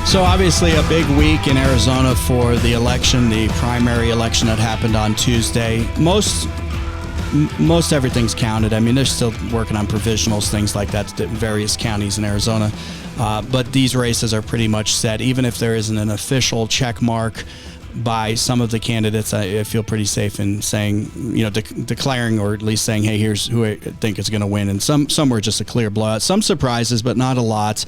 So obviously a big week in Arizona for the election, the primary election that happened on Tuesday. Most everything's counted. I mean, they're still working on provisionals, things like that, in various counties in Arizona. But these races are pretty much set. Even if there isn't an official check mark by some of the candidates, I feel pretty safe in saying, declaring or at least saying, hey, here's who I think is going to win. And some were just a clear blowout. Some surprises, but not a lot.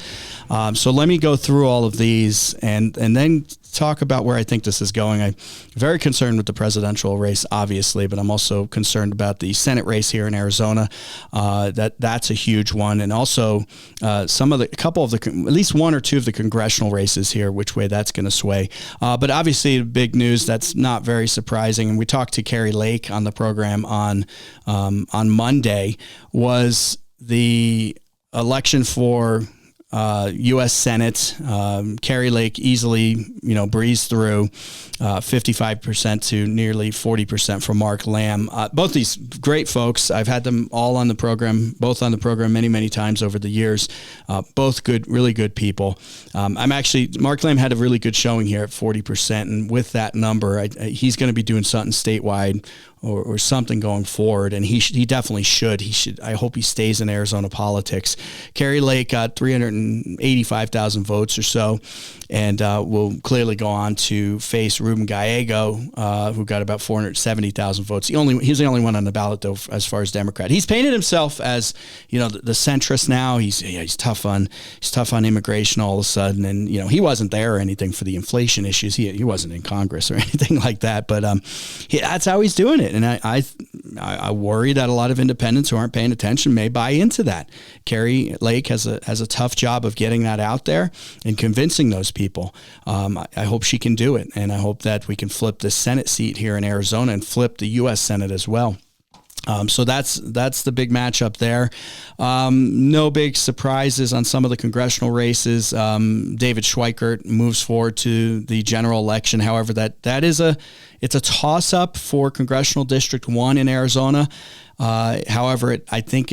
So let me go through all of these and then talk about where I think this is going. I'm very concerned with the presidential race, obviously, but I'm also concerned about the Senate race here in Arizona. That's a huge one. And also at least one or two of the congressional races here, which way that's going to sway. But obviously big news that's not very surprising. And we talked to Kari Lake on the program on Monday, was the election for U.S. Senate. Kari Lake easily, breezed through 55% to nearly 40% for Mark Lamb. Both these great folks. I've had them all on the program, many, many times over the years. Both good, really good people. Mark Lamb had a really good showing here at 40%. And with that number, he's going to be doing something statewide or something going forward, and he definitely should. I hope he stays in Arizona politics. Kari Lake got 385,000 votes or so, and will clearly go on to face Ruben Gallego, who got about 470,000 votes. He's the only one on the ballot, though, as far as Democrat. He's painted himself as the centrist now. He's tough on immigration all of a sudden, and he wasn't there or anything for the inflation issues. He wasn't in Congress or anything like that, but that's how he's doing it. And I worry that a lot of independents who aren't paying attention may buy into that. Kari Lake has a tough job of getting that out there and convincing those people. I hope she can do it, and I hope that we can flip the Senate seat here in Arizona and flip the U.S. Senate as well. So that's the big matchup there. No big surprises on some of the congressional races. David Schweikert moves forward to the general election. However, it's a toss-up for Congressional District 1 in Arizona. However, I think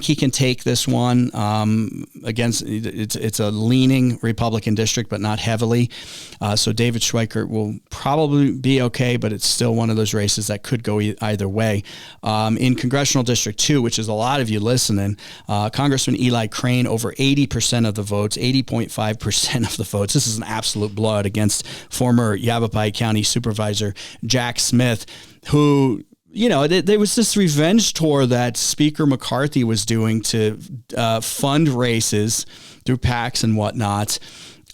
he can take this one against. It's a leaning Republican district, but not heavily. So David Schweikert will probably be okay, but it's still one of those races that could go either way. In Congressional District 2, which is a lot of you listening, Congressman Eli Crane over 80% of the votes, 80.5% of the votes. This is an absolute blowout against former Yavapai County Supervisor Jack Smith, who, there was this revenge tour that Speaker McCarthy was doing to fund races through PACs and whatnot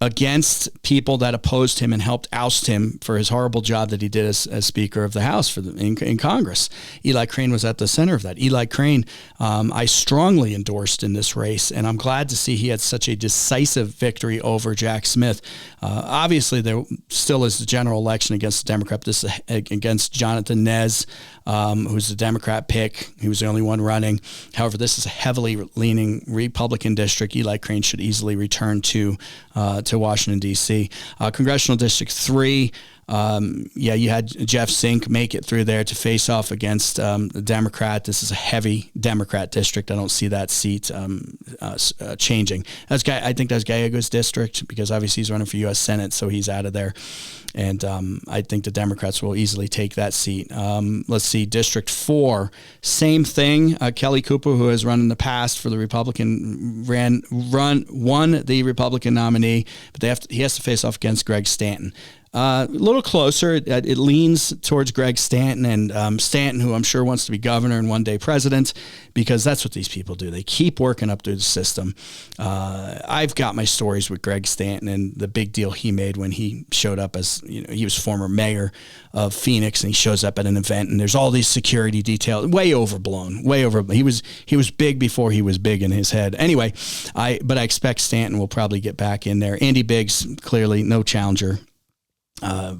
against people that opposed him and helped oust him for his horrible job that he did as Speaker of the House in Congress. Eli Crane was at the center of that. Eli Crane, I strongly endorsed in this race, and I'm glad to see he had such a decisive victory over Jack Smith. Obviously, there still is the general election against the Democrat. This is against Jonathan Nez, who's the Democrat pick. He was the only one running. However, this is a heavily leaning Republican district. Eli Crane should easily return to Washington, D.C. Congressional District 3, you had Jeff Zink make it through there to face off against the Democrat. This is a heavy Democrat district. I don't see that seat changing. I think that's Gallego's district, because obviously he's running for U.S. Senate, so he's out of there. And I think the Democrats will easily take that seat. Let's see, District 4, same thing. Kelly Cooper, who has run in the past for the Republican, won the Republican nominee, but he has to face off against Greg Stanton. A little closer. It leans towards Greg Stanton, and Stanton, who I'm sure wants to be governor and one day president, because that's what these people do. They keep working up through the system. I've got my stories with Greg Stanton and the big deal he made when he showed up as, he was former mayor of Phoenix, and he shows up at an event, and there's all these security details, way overblown. He was big before he was big in his head. Anyway, but I expect Stanton will probably get back in there. Andy Biggs, clearly no challenger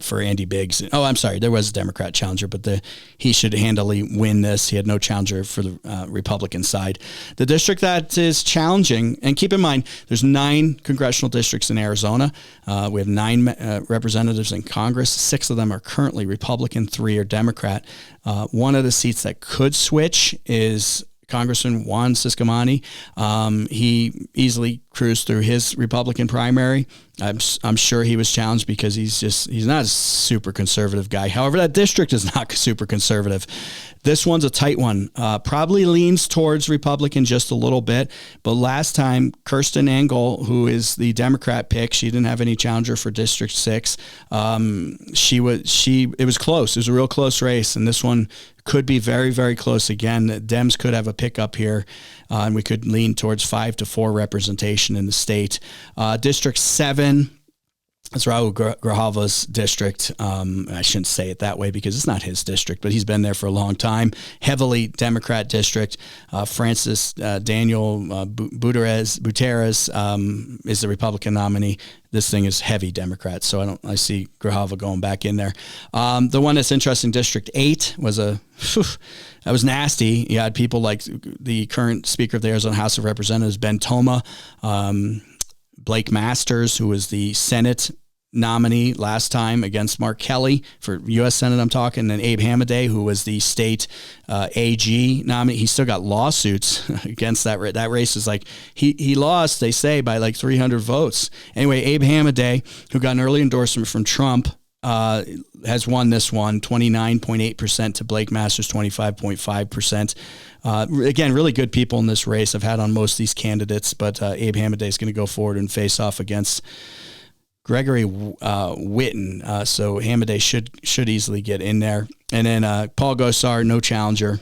for Andy Biggs. Oh, I'm sorry. There was a Democrat challenger, but he should handily win this. He had no challenger for the Republican side. The district that is challenging, and keep in mind, there's 9 congressional districts in Arizona. We have 9 representatives in Congress. 6 of them are currently Republican, 3 are Democrat. One of the seats that could switch is Congressman Juan Ciscomani. He easily cruised through his Republican primary. I'm sure he was challenged because he's not a super conservative guy. However, that district is not super conservative. This one's a tight one. Probably leans towards Republican just a little bit. But last time, Kirsten Engel, who is the Democrat pick, she didn't have any challenger for District 6. It was close. It was a real close race, and this one could be very, very close again. Dems could have a pickup here, and we could lean towards 5-4 representation in the state. District 7. That's Raul Grijalva's district. I shouldn't say it that way because it's not his district, but he's been there for a long time. Heavily Democrat district. Francis Daniel Buteres is the Republican nominee. This thing is heavy Democrat, so I see Grijalva going back in there. The one that's interesting, District 8, that was nasty. You had people like the current Speaker of the Arizona House of Representatives, Ben Toma, Blake Masters, who was the Senate nominee last time against Mark Kelly for U.S. Senate, I'm talking, and Abe Hamaday, who was the state AG nominee. He still got lawsuits against that. That race is like, he lost, they say, by like 300 votes. Anyway, Abe Hamaday, who got an early endorsement from Trump, has won this one, 29.8% to Blake Masters, 25.5%. Again, really good people in this race. I've had on most of these candidates, but Abe Hamaday is going to go forward and face off against Gregory Whitten. So Hamaday should easily get in there. And then Paul Gosar, no challenger.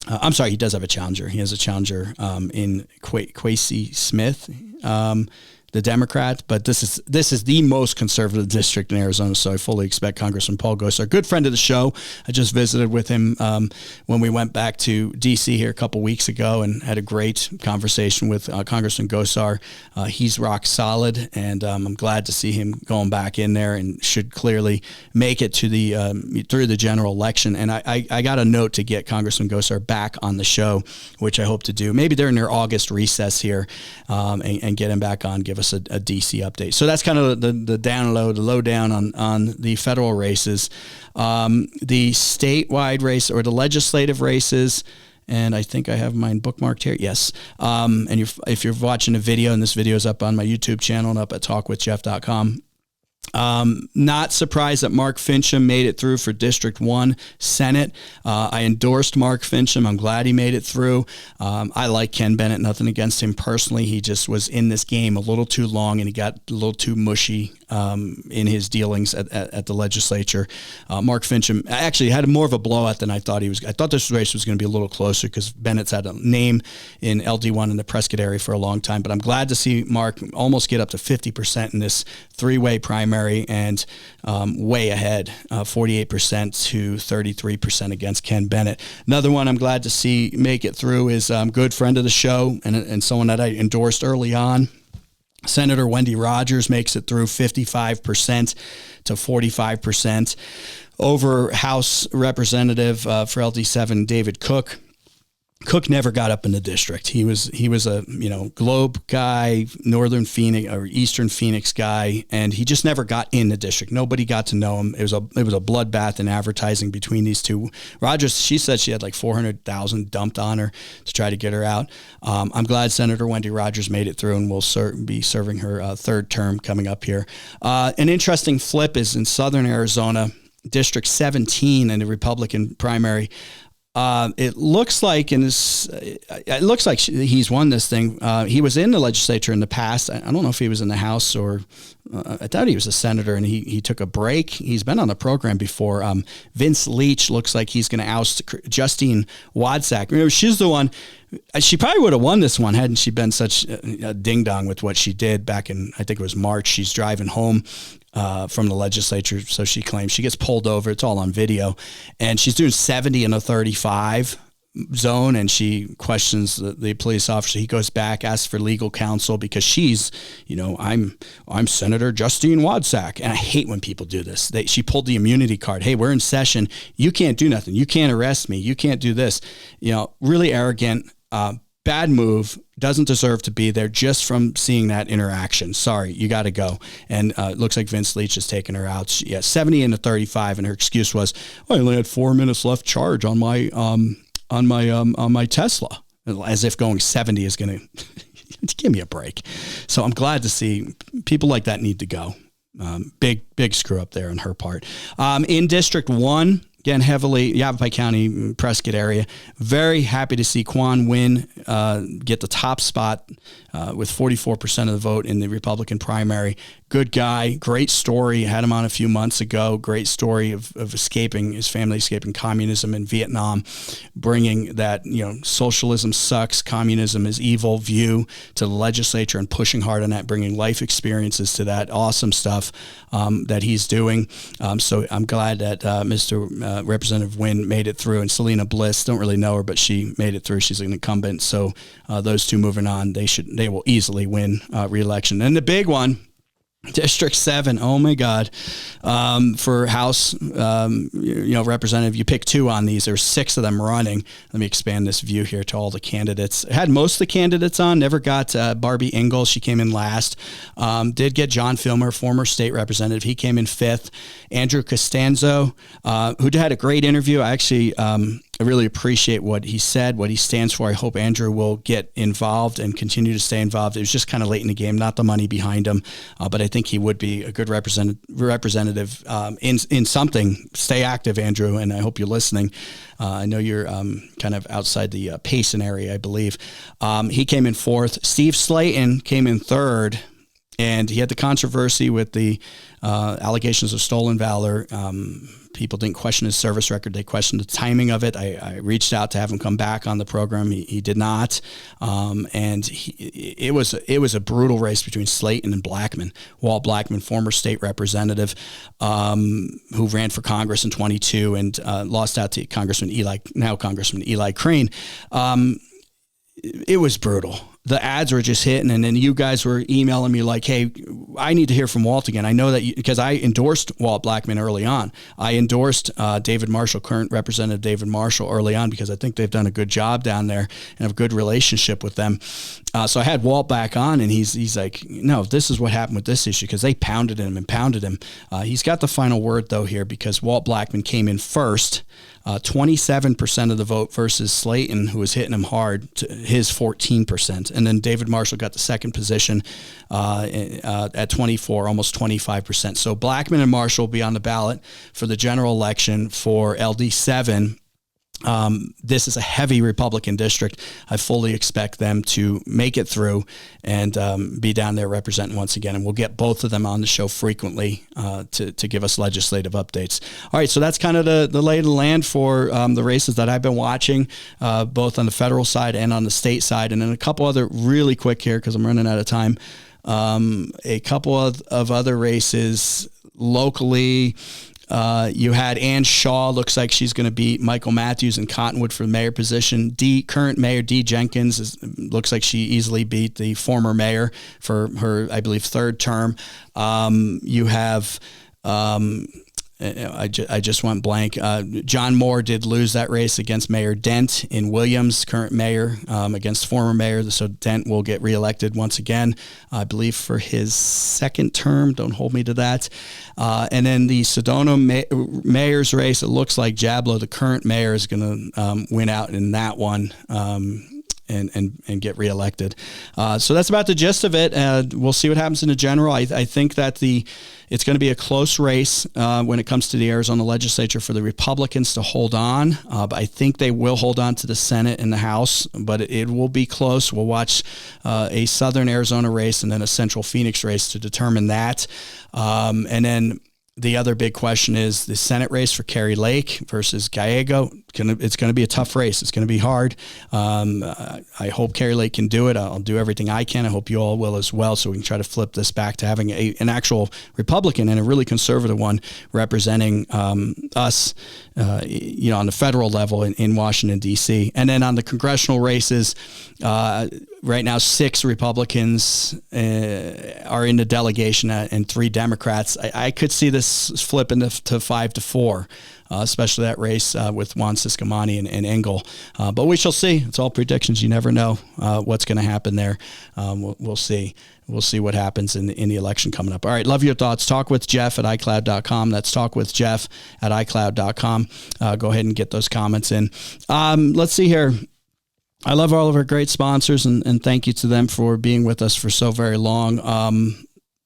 I'm sorry, he does have a challenger. He has a challenger in Quasi Smith, the Democrat, but this is the most conservative district in Arizona, so I fully expect Congressman Paul Gosar, good friend of the show. I just visited with him when we went back to D.C. here a couple weeks ago and had a great conversation with Congressman Gosar. He's rock solid, and I'm glad to see him going back in there and should clearly make it to through the general election. And I got a note to get Congressman Gosar back on the show, which I hope to do maybe during their August recess here, and get him back on, give us a DC update. So that's kind of the down low, the lowdown on the federal races. The statewide race or the legislative races, and I think I have mine bookmarked here. Yes. And if you're watching a video, and this video is up on my YouTube channel and up at talkwithjeff.com, not surprised that Mark Finchem made it through for District 1 Senate. I endorsed Mark Finchem. I'm glad he made it through. I like Ken Bennett, nothing against him personally. He just was in this game a little too long, and he got a little too mushy in his dealings at the legislature. Mark Finchem actually had more of a blowout than I thought he was. I thought this race was going to be a little closer because Bennett's had a name in LD1 in the Prescott area for a long time, but I'm glad to see Mark almost get up to 50% in this three-way primary and way ahead, 48% to 33% against Ken Bennett. Another one I'm glad to see make it through is a good friend of the show and someone that I endorsed early on. Senator Wendy Rogers makes it through 55% to 45% over House Representative for LD7 David Cook. Cook never got up in the district. He was a Globe guy, Northern Phoenix or Eastern Phoenix guy, and he just never got in the district. Nobody got to know him. It was a bloodbath in advertising between these two. Rogers, she said she had like $400,000 dumped on her to try to get her out. I'm glad Senator Wendy Rogers made it through and will be serving her third term coming up here. An interesting flip is in Southern Arizona, District 17 in the Republican primary. It looks like he's won this thing. He was in the legislature in the past. I don't know if he was in the House or I thought he was a senator, and he took a break. He's been on the program before. Vince Leach looks like he's going to oust Justine Wadsack. Remember, she's the one. She probably would have won this one hadn't she been such a ding-dong with what she did back in, I think it was March. She's driving home from the legislature, so she claims. She gets pulled over. It's all on video. And she's doing 70 in a 35 zone, and she questions the police officer. He goes back, asks for legal counsel because she's, I'm Senator Justine Wadsack. And I hate when people do this. She pulled the immunity card. Hey, we're in session. You can't do nothing. You can't arrest me. You can't do this. Really arrogant. Bad move, doesn't deserve to be there just from seeing that interaction. Sorry, you got to go. And it looks like Vince Leach has taken her out. 70 into 35, and her excuse was, I only had 4 minutes left charge on my on my Tesla, as if going 70 is going to give me a break. So I'm glad to see people like that need to go. Big screw up there on her part. In District 1, again, heavily Yavapai County, Prescott area. Very happy to see Quan win, get the top spot with 44% of the vote in the Republican primary. Good guy, great story. Had him on a few months ago. Great story of escaping, his family escaping communism in Vietnam, bringing that, socialism sucks, communism is evil view to the legislature and pushing hard on that, bringing life experiences to that. Awesome stuff that he's doing. So I'm glad that Mr. Representative Wynn made it through, and Selena Bliss, don't really know her, but she made it through. She's an incumbent. So those two moving on, they will easily win re-election. And the big one, District 7, oh my God, for House, Representative, you pick 2 on these. There's 6 of them running. Let me expand this view here to all the candidates. I had most of the candidates on, never got Barbie Ingalls. She came in last. Did get John Filmer, former state representative. He came in 5th. Andrew Costanzo, who had a great interview. I really appreciate what he said, what he stands for. I hope Andrew will get involved and continue to stay involved. It was just kind of late in the game, not the money behind him, but I think he would be a good representative in something. Stay active, Andrew, and I hope you're listening. I know you're kind of outside the Payson area, I believe. He came in 4th. Steve Slaton came in 3rd, and he had the controversy with the allegations of stolen valor. People didn't question his service record. They questioned the timing of it. I reached out to have him come back on the program. He did not. And it was a brutal race between Slaton and Blackman. Walt Blackman, former state representative, who ran for Congress in 22 and lost out to Congressman Eli Crane. It was brutal. The ads were just hitting, and then you guys were emailing me like, hey, I need to hear from Walt again. I know that because I endorsed Walt Blackman early on. I endorsed David Marshall, current Representative David Marshall, early on because I think they've done a good job down there and have a good relationship with them. So I had Walt back on, and he's like, no, this is what happened with this issue because they pounded him. He's got the final word, though, here because Walt Blackman came in first. 27% of the vote versus Slaton, who was hitting him hard, to his 14%. And then David Marshall got the second position at 24, almost 25%. So Blackman and Marshall will be on the ballot for the general election for LD7. This is a heavy Republican district. I fully expect them to make it through and be down there representing once again. And we'll get both of them on the show frequently to give us legislative updates. All right, so that's kind of the lay of the land for the races that I've been watching, both on the federal side and on the state side. And then a couple other really quick here because I'm running out of time. A couple of other races locally. You had Ann Shaw, looks like she's going to beat Michael Matthews in Cottonwood for the mayor position. Current mayor Dee Jenkins looks like she easily beat the former mayor for her, I believe, 3rd term. You have, I just went blank. John Moore did lose that race against Mayor Dent in Williams, current mayor, against former mayor. So Dent will get reelected once again, I believe, for his 2nd term. Don't hold me to that. And then the Sedona mayor's race, it looks like Jablo, the current mayor, is going to win out in that one. And get reelected. So that's about the gist of it. We'll see what happens in the general. I think that it's going to be a close race when it comes to the Arizona legislature for the Republicans to hold on. But I think they will hold on to the Senate and the House, but it will be close. We'll watch a Southern Arizona race and then a Central Phoenix race to determine that. And then the other big question is the Senate race for Kari Lake versus Gallego. It's going to be a tough race. It's going to be hard. I hope Kari Lake can do it. I'll do everything I can. I hope you all will as well, so we can try to flip this back to having an actual Republican and a really conservative one representing us, on the federal level in Washington, D.C. And then on the congressional races, right now, 6 Republicans are in the delegation and 3 Democrats. I could see this flipping to 5-4. especially that race with Juan Ciscomani and Engel. But we shall see. It's all predictions. You never know what's going to happen there. We'll see. We'll see what happens in the election coming up. All right, love your thoughts. Talk with Jeff at iCloud.com. That's talkwithjeff at iCloud.com. Go ahead and get those comments in. Let's see here. I love all of our great sponsors, and thank you to them for being with us for so very long.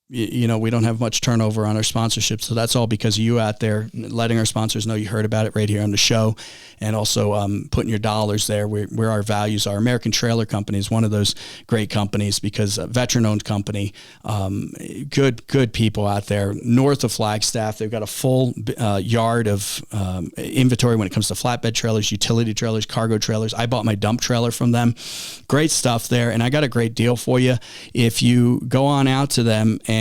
We don't have much turnover on our sponsorship, so that's all because of you out there letting our sponsors know you heard about it right here on the show, and also putting your dollars there where our values are. American Trailer Company is one of those great companies because a veteran-owned company, good people out there. North of Flagstaff, they've got a full yard of inventory when it comes to flatbed trailers, utility trailers, cargo trailers. I bought my dump trailer from them. Great stuff there, and I got a great deal for you. If you go on out to them and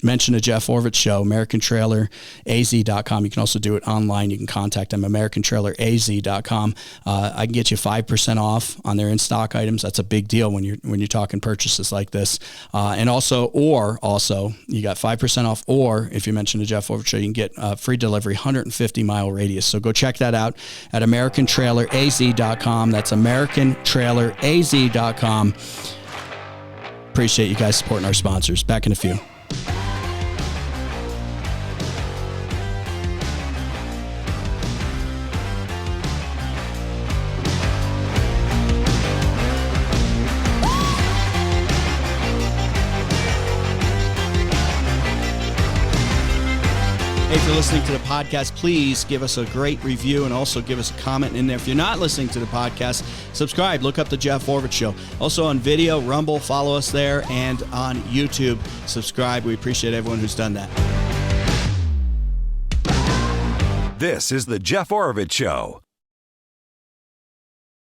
mention a Jeff Orvich show, AmericanTrailerAZ.com. You can also do it online. You can contact them, AmericanTrailerAZ.com. I can get you 5% off on their in-stock items. That's a big deal when you're talking purchases like this. And also, you got 5% off, or if you mention a Jeff Orvich show, you can get free delivery, 150-mile radius. So go check that out at AmericanTrailerAZ.com. That's AmericanTrailerAZ.com. Appreciate you guys supporting our sponsors. Back in a few. Hey, if you're listening to the podcast, please give us a great review and also give us a comment in there. If you're not listening to the podcast, subscribe. Look up the Jeff Orvich Show. Also on video, Rumble, follow us there, and on YouTube, subscribe. We appreciate everyone who's done that. This is the Jeff Orvich Show.